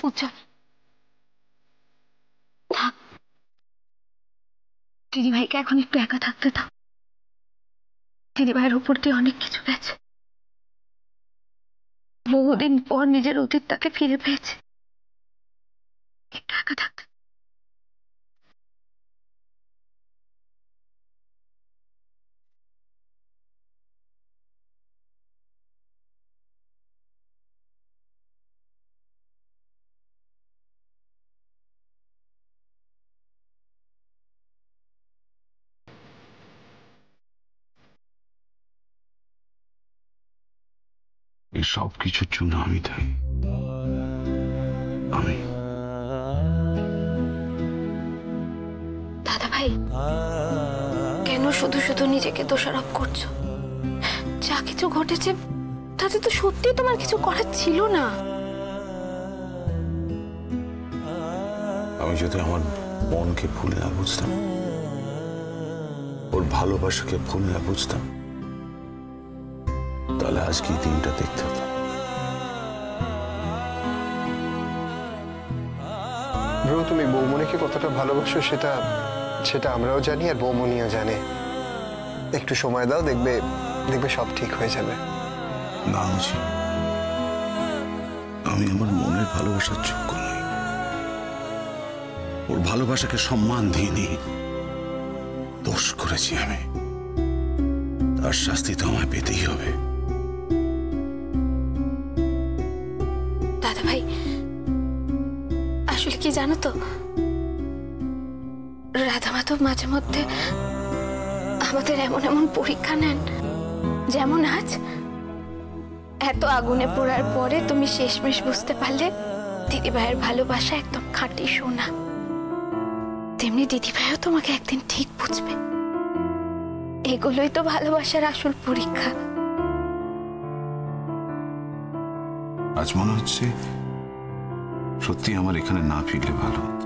উজ্জ্বল, থাক, দিদিভাইকে এখন একটু একা থাকতে দাও। দিদিভাইয়ের উপর দিয়ে অনেক কিছু গেছে, বহুদিন পর নিজের অতীতটাকে ফিরে পেয়েছে, একটু একা থাকতে। এই সব কিছুর জন্য আমি দায়ী। আমি দাদা ভাই, কেন শুধু শুধু নিজেকে দোষারোপ করছো? যা কিছু ঘটেছে তাতে তো সত্যি তোমার কিছু করার ছিল না। আমি যদি আমার মনকে ভুল না বুঝতাম, ওর ভালোবাসাকে ভুল না বুঝতাম, তাহলে আজকে এই দিনটা দেখতে হতাম। ব্রো, তুমি বৌমনিকে কতটা ভালোবাসো সেটা সেটা আমরাও জানি, আর বৌমনিও জানে। একটু সময় দাও, দেখবে দেখবে সব ঠিক হয়ে যাবে। না বুঝি, আমি আমার মনের ভালোবাসার যোগ্য নই। ওর ভালোবাসাকে সম্মান দিইনি, দোষ করেছি আমি, তার শাস্তি তো আমায় পেতেই হবে। দাদা ভাই, আসলে কি জানো তো, রাধা মাধব মাঝে মধ্যে আমাদের এমন এমন পরীক্ষা নেন, যেমন আজ এত আগুনে পোড়ার পরে তুমি শেষমেশ বুঝতে পারলে দিদিভাইয়ের ভালোবাসা একদম খাঁটি সোনা। তেমনি দিদিভাইও তোমাকে একদিন ঠিক বুঝবে। এগুলোই তো ভালোবাসার আসল পরীক্ষা। আজ মনে হচ্ছে সত্যি আমার এখানে না ফিরলে ভালো হতো।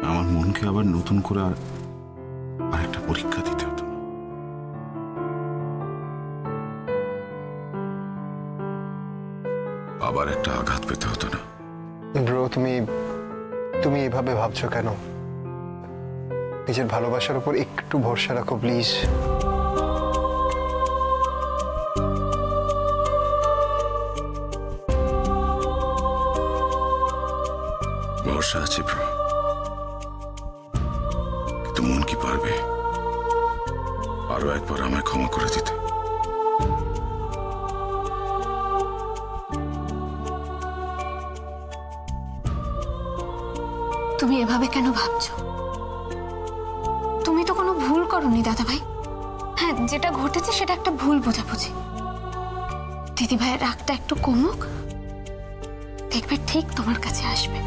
আমার মনকে আবার নতুন করে আরেকটা পরীক্ষা দিতে হতো, আবার একটা আঘাত পেতে হতো না। ব্রো, তুমি এভাবে ভাবছো কেন? নিজের ভালোবাসার উপর একটু ভরসা রাখো প্লিজ। ভরসা আছে ব্রো, কিন্তু মন কি পারবে আরো একবার আমায় ক্ষমা করে দিতে? তুমি এভাবে কেন ভাবছো? তুমি তো কোনো ভুল করোনি দাদা ভাই। হ্যাঁ, যেটা ঘটেছে সেটা একটা ভুল বোঝাবুঝি। দিদিভাইয়ের রাগটা একটু কমুক, দেখবে ঠিক তোমার কাছে আসবে।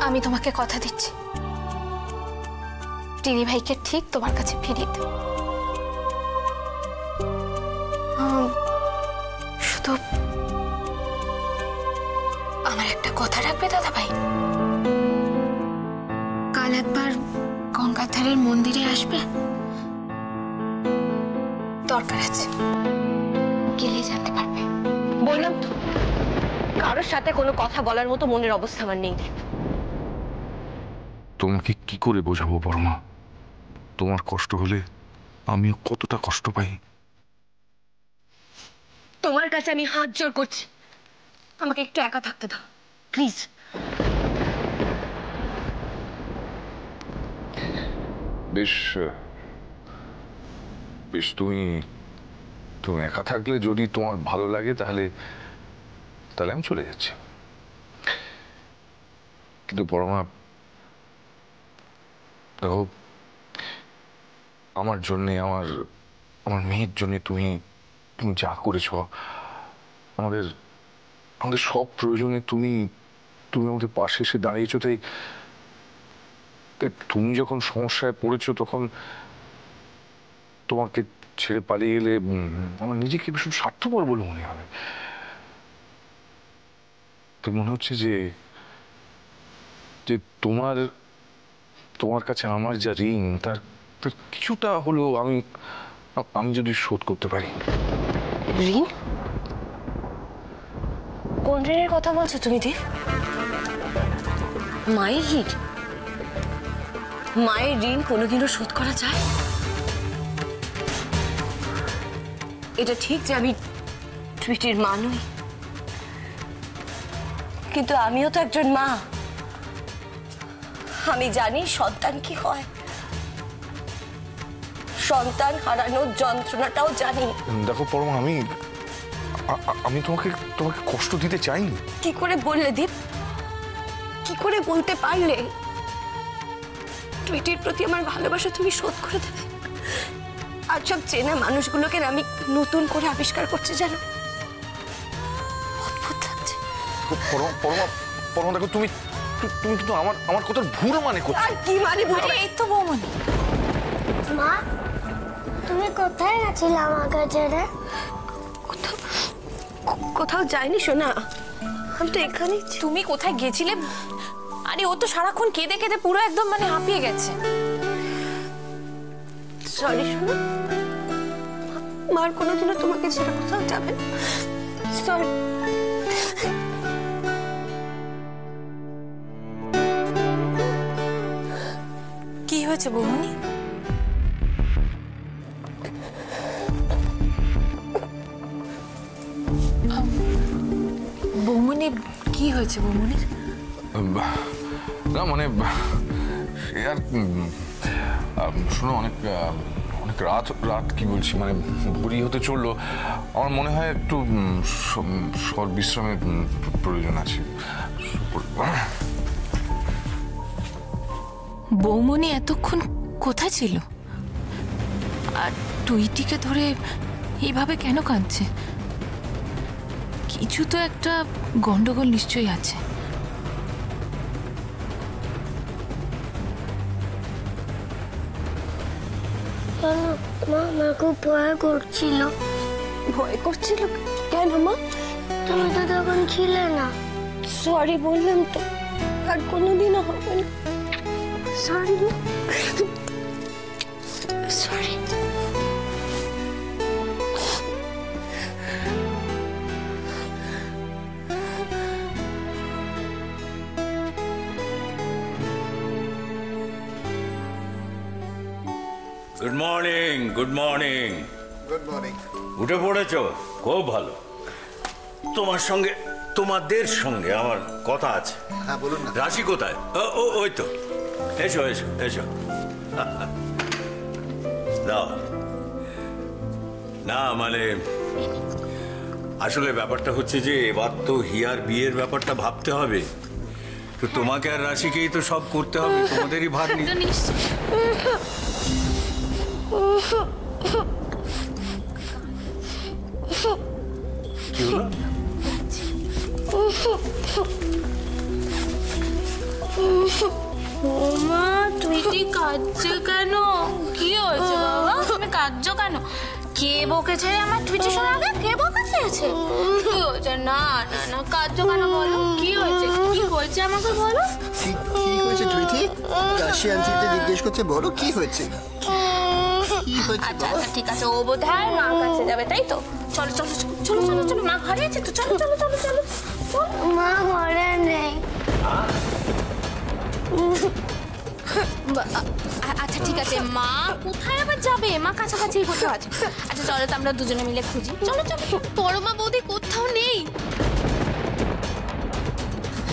আমি তোমাকে কথা দিচ্ছি, দিদিভাইকে ঠিক তোমার কাছে ফিরিয়ে দেব। শুধু আমার একটা কথা রাখবে দাদা ভাই। কাল একবার গঙ্গার ধারের মন্দিরে আসবে, দরকার আছে, গেলে জানতে পারবে। বললাম তো, কারোর সাথে কোনো কথা বলার মতো মনের অবস্থা আমার নেই। তোমাকে কি করে বোঝাবো বর্মা? তোমার কষ্ট হলে আমিও কতটা কষ্ট পাই। তোমার কাছে আমি হাত জোড় করছি, আমাকে একটু একা থাকতে দাও প্লিজ। বেশ বেশ, তুমি তুমি একা থাকলে যদি তোমার ভালো লাগে তাহলে তাহলে আমি চলে যাচ্ছি। কিন্তু বর্মা, দেখো, আমার জন্যে, আমার আমার মেয়ের জন্যে তুমি তুমি যা করেছো, আমাদের আমাদের সব প্রয়োজনে তুমি তুমি আমাদের পাশে এসে দাঁড়িয়েছো। তাই তুমি যখন সমস্যায় পড়েছো তখন তোমাকে ছেড়ে পালিয়ে গেলে আমার নিজেকে ভীষণ স্বার্থপর বলে মনে হবে। তো মনে হচ্ছে যে যে তোমার তোমার কাছে আমার যা ঋণ তার তার কিছুটা হলেও আমি আমি যদি শোধ করতে পারি। ঋণ? কোন ঋণের কথা বলছো তুমি দেব? মায়ের ঋণ? মায়ের ঋণ কোনোদিনও শোধ করা যায়? এটা ঠিক যে আমি টুইটির মা নই, কিন্তু আমিও তো একজন মা। আমি জানি সন্তান কি হয়, সন্তান হারানোর যন্ত্রণাটাও জানি। দেখো পরমা, আমি আমি তোমাকে তোমাকে কষ্ট দিতে চাইনি। কি করে বললে দীপ? কি করে বলতে পারলে টুইটির প্রতি আমার ভালোবাসা তুমি শোধ করে দেবে? আর সব চেনা মানুষগুলোকে আমি নতুন করে আবিষ্কার করছি, জানো? অদ্ভুত লাগছে। পরমা পরমা দেখো, তুমি তুমি কিন্তু আমার আমার কথার ভুল মানে করছো। আর কি মানে? এই তো বৌমনি। মা, তুমি কোথায় গেছিলে আমাকে ছেড়ে? কোথাও যাইনি সোনা, আমি তো এখানেই। তুমি কোথায় গেছিলে? আরে ও তো সারাক্ষণ কেঁদে কেঁদে পুরো একদম মানে হাঁপিয়ে গেছে। সরি সোনা, মার কোনোদিনও তোমাকে ছেড়ে কোথাও যাবে না। সরি। কি হয়েছে বৌমনি? বৌমনি কি হয়েছে বৌমনির? না মানে সে আর শোনো, অনেক অনেক রাত রাত কি বলছি, মানে ভোরই হতে চললো। আমার মনে হয় একটু বিশ্রামের প্রয়োজন আছে। বৌমনি এতক্ষণ কোথায় ছিল? আর টুইটিকে ধরে এইভাবে কেন কাঁদছে? কিছু তো একটা গন্ডগোল নিশ্চয়ই আছে। মা, আমার খুব ভয় করছিল। ভয় করছিল কেন মা? তুমি তো তখন ছিলে না। সরি বললাম তো, আর কোনোদিনও হবে না। Sorry sorry. Good morning, good morning. Good morning. উঠে পড়েছ? খুব ভালো। তোমার সঙ্গে, তোমাদের সঙ্গে আমার কথা আছে। হ্যাঁ বলুন না। রাশি কোথায়? ওই তো, এসো এসো এসো। দাও। না মানে আসলে ব্যাপারটা হচ্ছে যে এবার তো হিয়ার বিয়ের ব্যাপারটা ভাবতে হবে। তো তোমাকে আর রাশিকেই তো সব করতে হবে, তোমাদেরই ভার নিতে। কি হলো? মা, টুইটি কাঁদছে কেন? কি হয়েছে বাবা? তুমি কাঁদছো কেন? কে বকেছে আমার টুইটির সঙ্গে আগে? কে বকেছে? কি হয়েছে? না না না, কাঁদছো কেন বলো? কি হয়েছে? কি হয়েছে আমাকে বলো। কি হয়েছে টুইটি? রাশি আন্টিতে জিজ্ঞেস করছে, বলো কি হয়েছে? কি হয়েছে আচ্ছা বাবা? আচ্ছা ঠিক আছে, ও বোধহয় মার কাছে যাবে, তাই তো? চলো চলো চলো চলো চলো, মা ঘরে আছে তো, চলো চলো চলো চলো। মা ঘরে নেই। আচ্ছা ঠিক আছে, মা কোথায় আবার যাবে? মা কাছাকাছি কোথাও আছে। আচ্ছা চলো তো আমরা দুজনে মিলে খুঁজি। চলো চলো। পরমা বৌদি কোথাও নেই।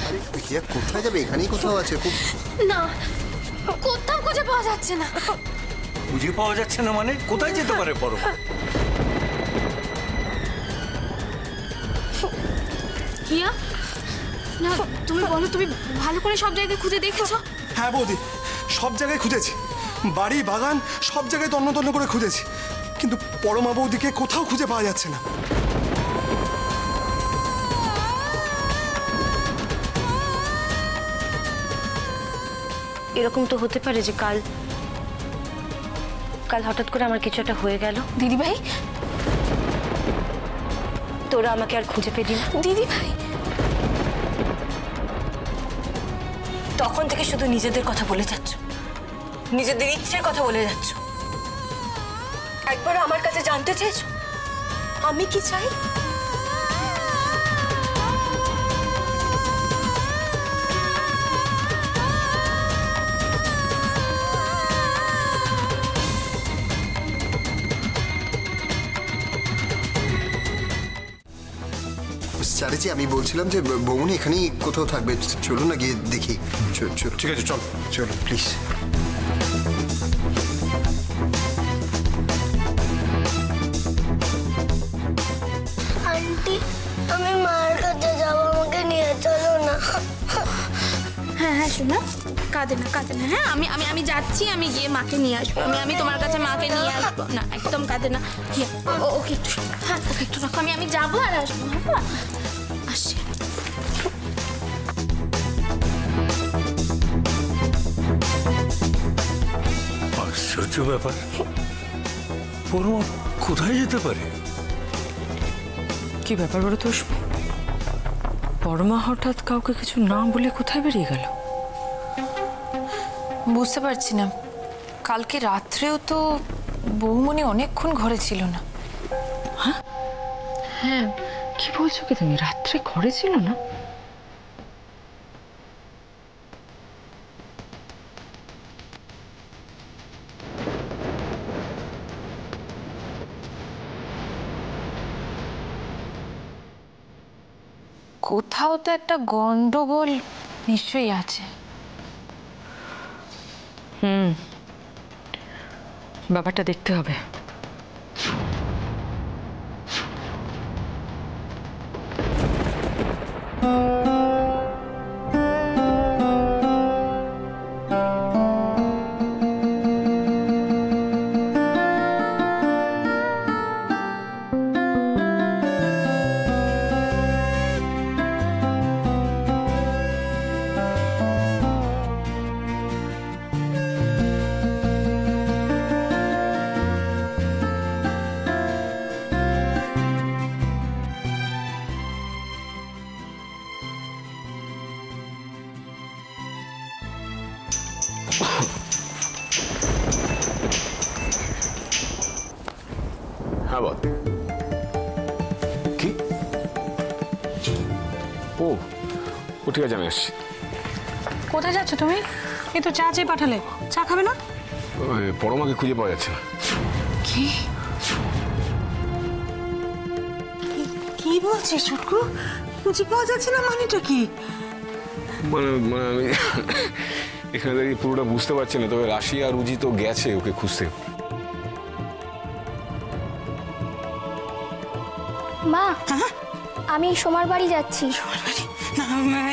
আরে হিয়া কোথায় যাবে? এখানেই কোথাও আছে। খুব না, কোথাও খুঁজে পাওয়া যাচ্ছে না। খুঁজে পাওয়া যাচ্ছে না মানে? কোথায় যেতে পারে পরমা? হিয়া, না তুমি বলো, তুমি ভালো করে সব জায়গায় খুঁজে দেখেছো? হ্যাঁ বৌদি, সব জায়গায় খুঁজেছি, বাড়ি বাগান সব জায়গায় তন্ন তন্ন করে খুঁজেছি, কিন্তু পরমা বৌদিকে কোথাও খুঁজে পাওয়া যাচ্ছে না। এরকম তো হতে পারে যে কাল কাল হঠাৎ করে আমার কিছু একটা হয়ে গেল। দিদি ভাই, তোরা আমাকে আর খুঁজে পেলি না। দিদি ভাই, তখন থেকে শুধু নিজেদের কথা বলে যাচ্ছ, নিজেদের ইচ্ছের কথা বলে যাচ্ছ। একবার আমার কাছে জানতে চেয়েছো আমি কি চাই? চারিজি, আমি বলছিলাম যে বৌমনি এখানেই কোথাও থাকবে, চলুন না গিয়ে দেখি। ঠিক আছে, চল। চলো প্লিজ। আন্টি, আমি মায়ের কাছে যাবো, আমাকে নিয়ে চলো না। হ্যাঁ হ্যাঁ শোনা, কাঁদে না কাঁদে না। হ্যাঁ আমি আমি আমি যাচ্ছি, আমি গিয়ে মাকে নিয়ে আসবো। আমি তোমার কাছে মাকে নিয়ে আসবো না, একদম কাঁদে না। ওকে একটু, হ্যাঁ ওকে একটু রাখো, আমি যাবো আর আসবো। হ্যাঁ আসছি। আশ্চর্য ব্যাপার, পরমা কোথায় যেতে পারে? কি ব্যাপার বলো তো? পরমা হঠাৎ কাউকে কিছু না বলে কোথায় বেরিয়ে গেল? বুঝতে পারছি না। কালকে রাত্রেও তো বৌমনি অনেকক্ষণ ঘরে ছিল না। হ্যাঁ, কি বলছো কি তুমি? রাত্রে ঘরে ছিল না? কোথাও তো একটা গন্ডগোল নিশ্চয়ই আছে। ব্যাপারটা দেখতে হবে। হ্যাঁ বল। কি? ও ও ঠিক আছে, আমি আসছি। কোথায় যাচ্ছ তুমি? এই তো চা চেয়ে পাঠালে, চা খাবে না? পরমাকে খুঁজে পাওয়া যাচ্ছে না। কি কি বলছিস ছুটকু? খুঁজে পাওয়া যাচ্ছে না মানেটা কি? মানে মানে আমি এখানে দাঁড়িয়ে পুরোটা বুঝতে পারছি না, তবে রাশি আর রুজি তো গেছে ওকে খুঁজতে। মা, আমি সোমার বাড়ি যাচ্ছি।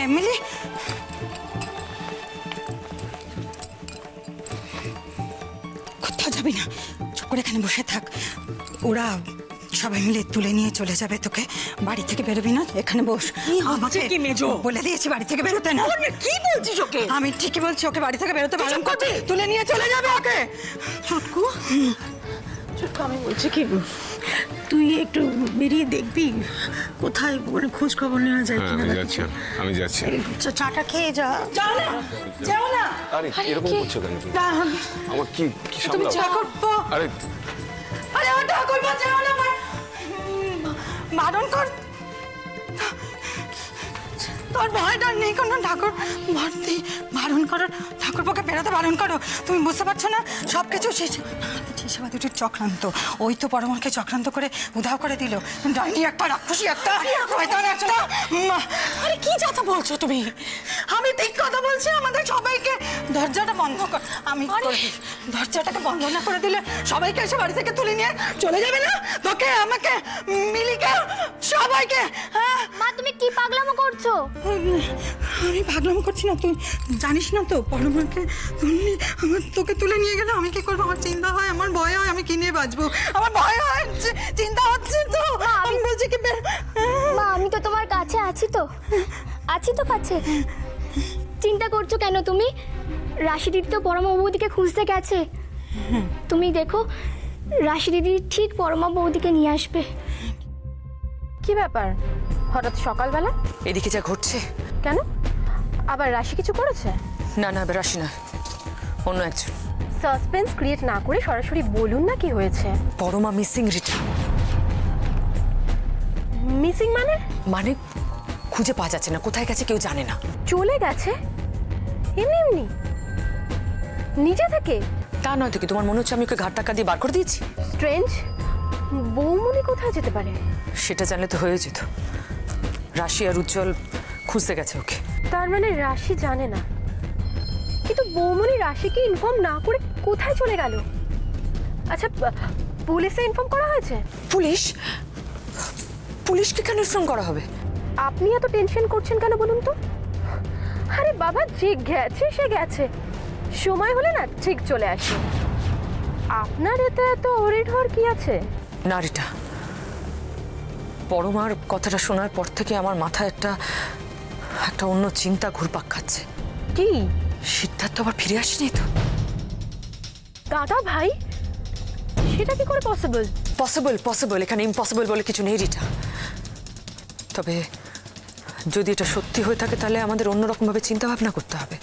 এমএলএ, কোথাও যাবি না, চুপ করে এখানে বসে থাক। ওরা সবাই মিলে তুলে নিয়ে চলে যাবে তোকে। বাড়ি থেকে বেরোবি না, এখানে বস। আমাকে কি মেজো বলে দিয়েছি বাড়ি থেকে বেরোতে না। কি বলছিস ওকে? আমি ঠিকই বলছি, ওকে বাড়ি থেকে বেরোতে বারণ করছি। তুলে নিয়ে চলে যাবে ওকে। ছুটকু, ছুটকু আমি বলছি কি, তুই একটু বেরিয়ে দেখবি কোথায় মানে খোঁজ খবর নেওয়া যায় কিনা। আমি যাচ্ছি। চাটা খেয়ে যা। যাও না, যাও না। আরে এরকম করছো কেন তুমি? আমার কি কি তুমি সামলাও? চা করবো। আরে আরে ও ঠাকুর বাঁচাও না, বারণ কর। তোর ভয় ডর নেই কোনো? ঠাকুর ভর্তি, বারণ করো। ঠাকুর পক্ষে বেরোতে বারণ করো। তুমি বুঝতে পারছো না সব কিছু সেবা দুটির চক্রান্ত। ওই তো পরমাকে চক্রান্ত করে উধাও করে দিল। ডাইনি একটা, রাক্ষসী একটা, শয়তান একটা। আরে কি কথা বলছো তুমি? আমি ঠিক কথা বলছি। আমাদের সবাইকে দরজাটা বন্ধ কর। আমি দরজাটাকে বন্ধ না করে দিলে সবাইকে এসে বাড়ি থেকে তুলে নিয়ে চলে যাবে না? তোকে, আমাকে, মিলিকে, সবাইকে। হ্যাঁ মা, তুমি কি পাগলামো করছো? আমি পাগলামো করছি না, তুই জানিস না তো পরমাকে তোকে তুলে নিয়ে গেলে আমি কি করবো? আমার চিন্তা হয়, আমার ভয় হয়, আমি কি নিয়ে বাঁচবো? আমার ভয় হয়, চিন্তা হচ্ছে তো। আমি বলছি কি, মা, আমি তো তোমার কাছে আছি তো, আছি তো কাছে। চিন্তা করছো কেন তুমি? রাশি দিদি তো পরমা বৌদিকে খুঁজতে গেছে। তুমি দেখো, রাশি দিদি ঠিক পরমা বৌদিকে নিয়ে আসবে। কি ব্যাপার হঠাৎ সকালবেলা? এদিকে যা ঘটছে। কেন, আবার রাশি কিছু করেছে? না না রাশি না, অন্য একজন। সাসপেন্স ক্রিয়েট না করে সরাসরি বলুন না কি হয়েছে। পরমা মিসিং রিটা। মিসিং মানে? মানে খুঁজে পাওয়া যাচ্ছে না, কোথায় গেছে কেউ জানে না। চলে গেছে এমনি এমনি নিজে থেকে? তা নয় তো কি, তোমার মনে হচ্ছে আমি ওকে ঘাট টাকা দিয়ে বার করে দিয়েছি? স্ট্রেঞ্জ। বৌমনি কোথায় যেতে পারে? সেটা জানলে তো হয়ে যেত। রাশি আর উজ্জ্বল খুঁজতে গেছে ওকে। তার মানে রাশি জানে না, কিন্তু বৌমনি রাশিকে ইনফর্ম না করে কোথায় চলে গেল? আচ্ছা, পুলিশে ইনফর্ম করা হয়েছে? পুলিশ? পুলিশকে কেন ইনফর্ম করা হবে? আপনি এত টেনশন করছেন কেন বলুন তো? আরে বাবা, যে গেছে সে গেছে, সময় হলে না ঠিক চলে আসে। আপনার এতে এত ওরিড হওয়ার কি আছে? না রিটা, পরমার কথাটা শোনার পর থেকে আমার মাথায় একটা অন্য চিন্তা ঘুরপাক খাচ্ছে। কি? সিদ্ধার্থ আবার ফিরে আসেনি তো? দাদা ভাই, সেটা কি করে পসিবল? পসিবল, এখানে ইম্পসিবল বলে কিছু নেই রিটা। তবে যদি এটা সত্যি হয়ে থাকে তাহলে আমাদের অন্যরকমভাবে চিন্তা ভাবনা করতে হবে।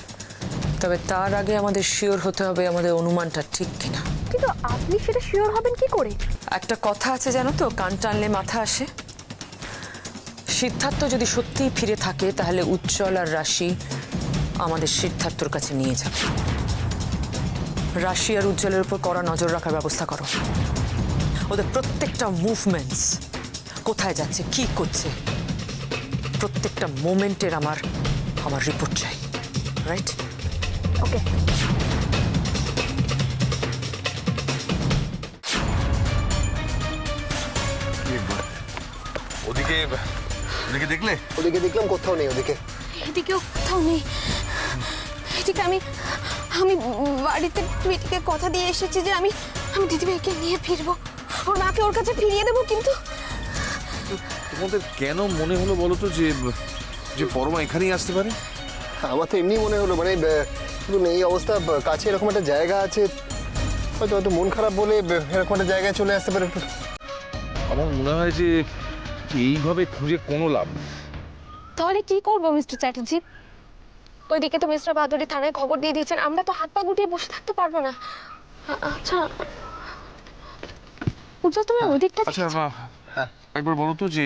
তবে তার আগে আমাদের শিওর হতে হবে আমাদের অনুমানটা ঠিক কিনা। কিন্তু আপনি সেটা শিওর হবেন কি করে? একটা কথা আছে জানো তো, কান টানলে মাথা আসে। সিদ্ধার্থ যদি সত্যিই ফিরে থাকে তাহলে উজ্জ্বল আর রাশি আমাদের সিদ্ধার্থর কাছে নিয়ে যাবে। রাশি আর উজ্জ্বলের উপর কড়া নজর রাখার ব্যবস্থা করো। ওদের প্রত্যেকটা মুভমেন্টস, কোথায় যাচ্ছে, কি করছে, প্রত্যেকটা মোমেন্টের আমার রিপোর্ট চাই। রাইট? ওকে। ওদিকে দেখলে? ওদিকে দেখলাম, কোথাও নেই ওদিকে। এদিকেও কোথাও নেই। এদিকে আমি বাড়িতে টুইটিকে কথা দিয়ে এসেছি যে আমি দিদিভাইকে নিয়ে ফিরবো, ওর মাকে ওর কাছে ফিরিয়ে দেবো। কিন্তু তোমাদের কেন মনে হলো বলো তো যে পরমা এখানেই আসতে পারে? আমার তো এমনি মনে হলো, মানে এই অবস্থা, কাছে এরকম একটা জায়গা আছে, হয়তো মন খারাপ বলে এরকম একটা জায়গায় চলে আসতে পারে। আমার মনে হয় যে এইভাবে খুঁজে কোনো লাভ নেই। তাহলে কি করবো মিস্টার চ্যাটার্জি? ওইদিকে তো মিস্টার বাদুড়ি থানায় খবর দিয়ে দিয়েছেন, আমরা তো হাত পা গুটিয়ে বসে থাকতে পারবো না। আচ্ছা উজ্জ্বল, তুমি ওই দিকটা আচ্ছা একবার বলো তো যে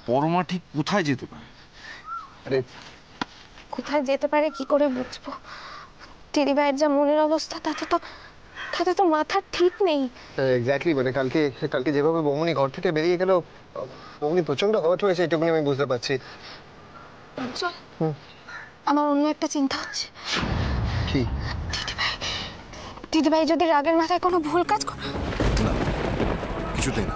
পরমা ঠিক কোথায় যেতে পারে? আরে কোথায় যেতে পারে কি করে বুঝবো? দিদিভাইয়ের যা মনের অবস্থা তাতে তো মাথার ঠিক নেই। এক্স্যাক্টলি, মানে কালকে যেভাবে বৌমনি ঘর থেকে বেরিয়ে গেল, বৌমনি প্রচন্ড হট হয়েছে, এটুকুনি আমি বুঝতে পারছি। আমার অন্য একটা চিন্তা হচ্ছে। কি? দিদিভাই যদি রাগের মাথায় কোনো ভুল কাজ করে। না, কিছুতেই না,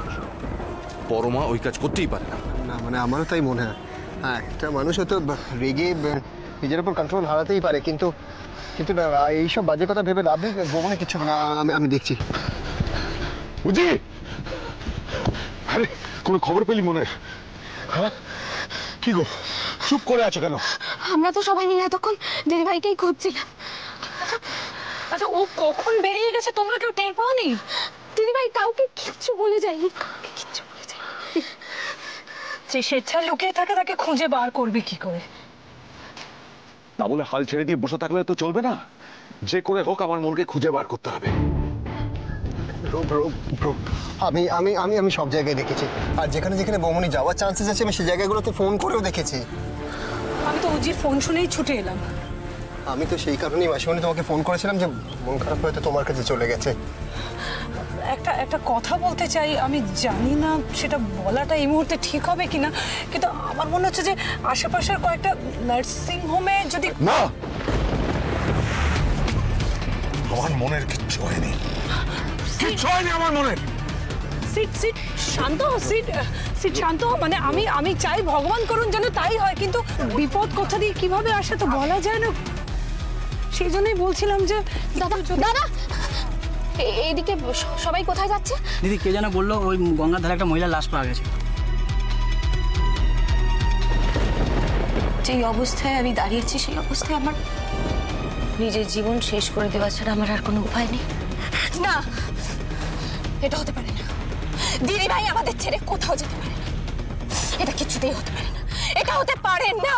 পরমা ওই কাজ করতেই পারে না। না মানে আমারও তাই মনে হয়। হ্যাঁ, একটা মানুষ হয়তো রেগে নিজের উপর কন্ট্রোল হারাতেই পারে, কিন্তু না, এইসব বাজে কথা ভেবে লাভ নেই। বৌমনি কিছু না, আমি দেখছি। বুঝি? আরে কোনো খবর পেলি মনে? হ্যাঁ, কি গো চুপ করে আছো কেন? আমরা তো সবাই মিলে এতক্ষণ দিদিভাইকেই খুঁজছিলাম। আচ্ছা, ও কখন বেরিয়ে গেছে তোমরা কেউ টের পাওনি? দিদিভাই কাউকে কিচ্ছু বলে যায়নি, কিচ্ছু বলে যায়নি। যে স্বেচ্ছায় লুকিয়ে থাকে তাকে খুঁজে বার করবে কি করে? না বলে হাল ছেড়ে দিয়ে বসে থাকলে তো চলবে না, যে করে হোক আমার মনকে খুঁজে বার করতে হবে। আমি সব জায়গায় দেখেছি, আর যেখানে যেখানে বৌমনি যাওয়ার চান্সেস আছে আমি সেই জায়গাগুলোতে ফোন করেও দেখেছি। আমি তো অজির ফোন শুনেই ছুটে এলাম। আমি তো সেই কারণেই মাসিমণি তোমাকে ফোন করেছিলাম যে মন খারাপ হয়তো তোমার কাছে চলে গেছে। একটা কথা বলতে চাই, আমি জানি না সেটা বলাটা এই মুহূর্তে ঠিক হবে কিনা, কিন্তু আমার মনে হচ্ছে যে আশেপাশের কয়েকটা নার্সিং হোমে যদি না, আমার মনের কিচ্ছু হয়নি, কিচ্ছু হয়নি আমার মনের। সিট শান্ত হও, সিট শান্ত হও। মানে আমি চাই ভগবান করুন যেন তাই হয়, কিন্তু বিপদ কোথা দিয়ে কিভাবে আসে তো বলা যায় না। সেই জন্যই বলছিলাম যে দাদা এইদিকে সবাই কোথায় যাচ্ছে? দিদি কে যেন বললো ওই গঙ্গার ধারে একটা মহিলার লাশ পাওয়া গেছে। যেই অবস্থায় আমি দাঁড়িয়েছি সেই অবস্থায় আমার নিজের জীবন শেষ করে দেওয়া ছাড়া আমার আর কোনো উপায় নেই। না, এটা হতে পারে না। দিদিভাই আমাদের ছেড়ে কোথাও যেতে পারে না, এটা কিছুতেই হতে পারে না, এটা হতে পারে না।